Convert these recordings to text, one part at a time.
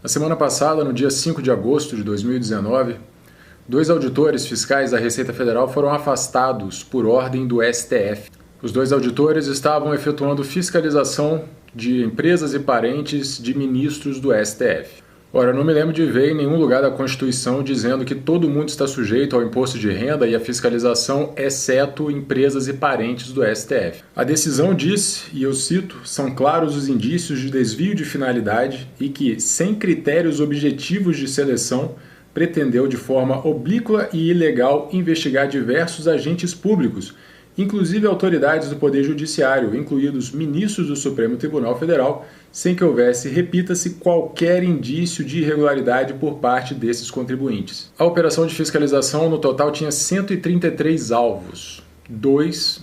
Na semana passada, no dia 5 de agosto de 2019, dois auditores fiscais da Receita Federal foram afastados por ordem do STF. Os dois auditores estavam efetuando fiscalização de empresas e parentes de ministros do STF. Ora, eu não me lembro de ver em nenhum lugar da Constituição dizendo que todo mundo está sujeito ao imposto de renda e à fiscalização, exceto empresas e parentes do STF. A decisão diz, e eu cito, são claros os indícios de desvio de finalidade e que, sem critérios objetivos de seleção, pretendeu de forma oblíqua e ilegal investigar diversos agentes públicos, inclusive autoridades do Poder Judiciário, incluídos ministros do Supremo Tribunal Federal, sem que houvesse, repita-se, qualquer indício de irregularidade por parte desses contribuintes. A operação de fiscalização, no total, tinha 133 alvos. 2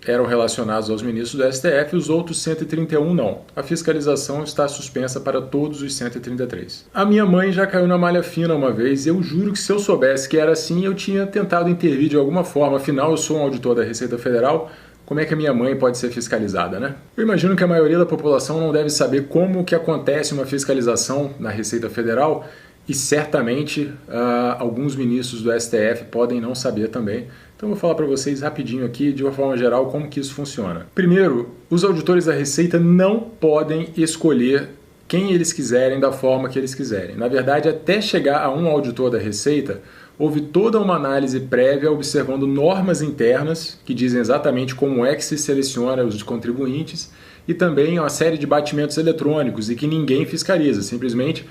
eram relacionados aos ministros do STF, os outros 131 não. A fiscalização está suspensa para todos os 133. A minha mãe já caiu na malha fina uma vez e eu juro que se eu soubesse que era assim, eu tinha tentado intervir de alguma forma. Afinal, eu sou um auditor da Receita Federal. Como é que a minha mãe pode ser fiscalizada, né? Eu imagino que a maioria da população não deve saber como que acontece uma fiscalização na Receita Federal e certamente alguns ministros do STF podem não saber também. Então eu vou falar para vocês rapidinho aqui, de uma forma geral, como que isso funciona. Primeiro, os auditores da Receita não podem escolher quem eles quiserem da forma que eles quiserem. Na verdade, até chegar a um auditor da Receita, houve toda uma análise prévia observando normas internas que dizem exatamente como é que se seleciona os contribuintes e também uma série de batimentos eletrônicos e que ninguém fiscaliza, simplesmente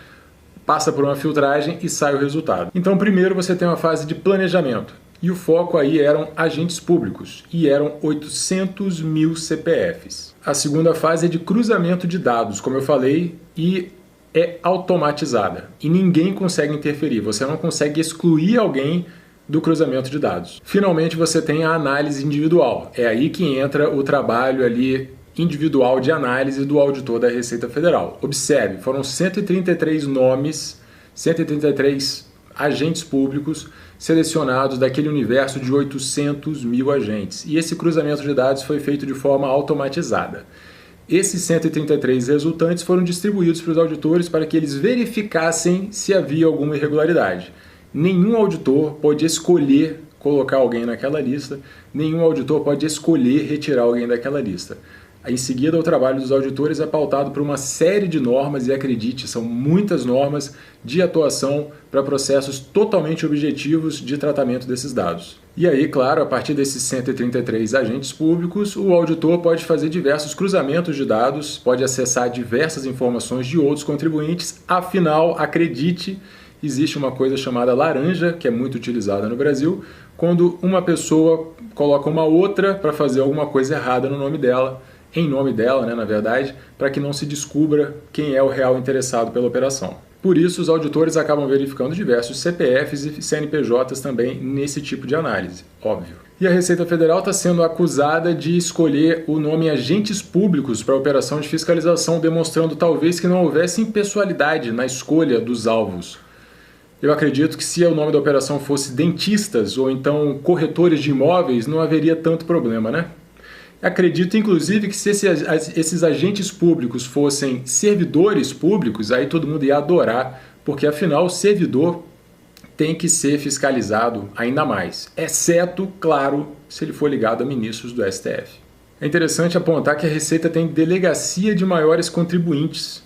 passa por uma filtragem e sai o resultado. Então, primeiro você tem uma fase de planejamento. E o foco aí eram agentes públicos, e eram 800 mil CPFs. A segunda fase é de cruzamento de dados, como eu falei, e é automatizada. E ninguém consegue interferir, você não consegue excluir alguém do cruzamento de dados. Finalmente você tem a análise individual. É aí que entra o trabalho ali individual de análise do auditor da Receita Federal. Observe, foram 133 nomes, 133 agentes públicos selecionados daquele universo de 800 mil agentes. E esse cruzamento de dados foi feito de forma automatizada. Esses 133 resultantes foram distribuídos para os auditores para que eles verificassem se havia alguma irregularidade. Nenhum auditor pode escolher colocar alguém naquela lista, nenhum auditor pode escolher retirar alguém daquela lista. Em seguida, o trabalho dos auditores é pautado por uma série de normas, e acredite, são muitas normas de atuação para processos totalmente objetivos de tratamento desses dados. E aí, claro, a partir desses 133 agentes públicos, o auditor pode fazer diversos cruzamentos de dados, pode acessar diversas informações de outros contribuintes, afinal, acredite, existe uma coisa chamada laranja, que é muito utilizada no Brasil, quando uma pessoa coloca uma outra para fazer alguma coisa errada no nome dela, em nome dela, né, na verdade, para que não se descubra quem é o real interessado pela operação. Por isso, os auditores acabam verificando diversos CPFs e CNPJs também nesse tipo de análise, óbvio. E a Receita Federal está sendo acusada de escolher o nome agentes públicos para a operação de fiscalização, demonstrando talvez que não houvesse impessoalidade na escolha dos alvos. Eu acredito que se o nome da operação fosse dentistas ou então corretores de imóveis, não haveria tanto problema, né? Acredito, inclusive, que se esses agentes públicos fossem servidores públicos, aí todo mundo ia adorar, porque afinal o servidor tem que ser fiscalizado ainda mais, exceto, claro, se ele for ligado a ministros do STF. É interessante apontar que a Receita tem delegacia de maiores contribuintes.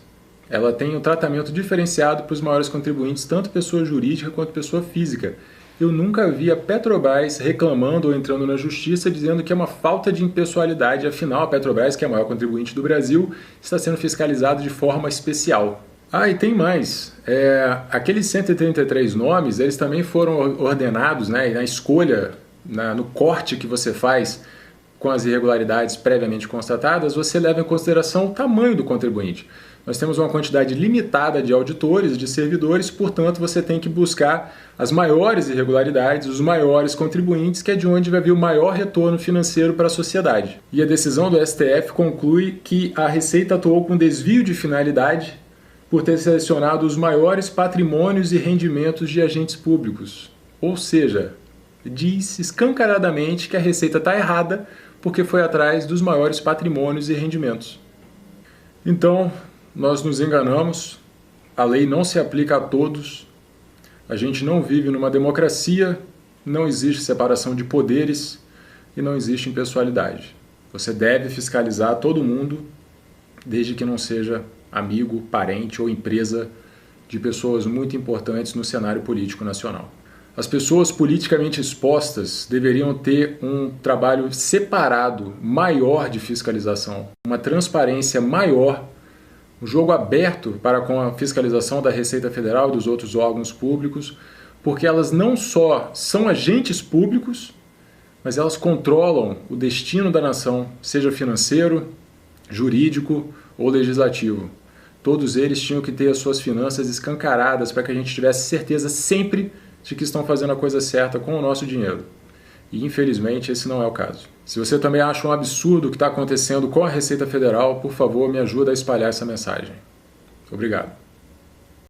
Ela tem um tratamento diferenciado para os maiores contribuintes, tanto pessoa jurídica quanto pessoa física. Eu nunca vi a Petrobras reclamando ou entrando na justiça dizendo que é uma falta de impessoalidade. Afinal, a Petrobras, que é a maior contribuinte do Brasil, está sendo fiscalizada de forma especial. Ah, e tem mais. Aqueles 133 nomes, eles também foram ordenados, né, na escolha, no corte que você faz com as irregularidades previamente constatadas, você leva em consideração o tamanho do contribuinte. Nós temos uma quantidade limitada de auditores, de servidores, portanto você tem que buscar as maiores irregularidades, os maiores contribuintes, que é de onde vai vir o maior retorno financeiro para a sociedade. E a decisão do STF conclui que a Receita atuou com desvio de finalidade por ter selecionado os maiores patrimônios e rendimentos de agentes públicos. Ou seja, diz escancaradamente que a Receita está errada porque foi atrás dos maiores patrimônios e rendimentos. Então, nós nos enganamos, a lei não se aplica a todos, a gente não vive numa democracia, não existe separação de poderes e não existe impessoalidade. Você deve fiscalizar todo mundo, desde que não seja amigo, parente ou empresa de pessoas muito importantes no cenário político nacional. As pessoas politicamente expostas deveriam ter um trabalho separado, maior de fiscalização, uma transparência maior, um jogo aberto para com a fiscalização da Receita Federal e dos outros órgãos públicos, porque elas não só são agentes públicos, mas elas controlam o destino da nação, seja financeiro, jurídico ou legislativo. Todos eles tinham que ter as suas finanças escancaradas para que a gente tivesse certeza sempre de que estão fazendo a coisa certa com o nosso dinheiro. E infelizmente esse não é o caso. Se você também acha um absurdo o que está acontecendo com a Receita Federal, por favor me ajuda a espalhar essa mensagem. Obrigado.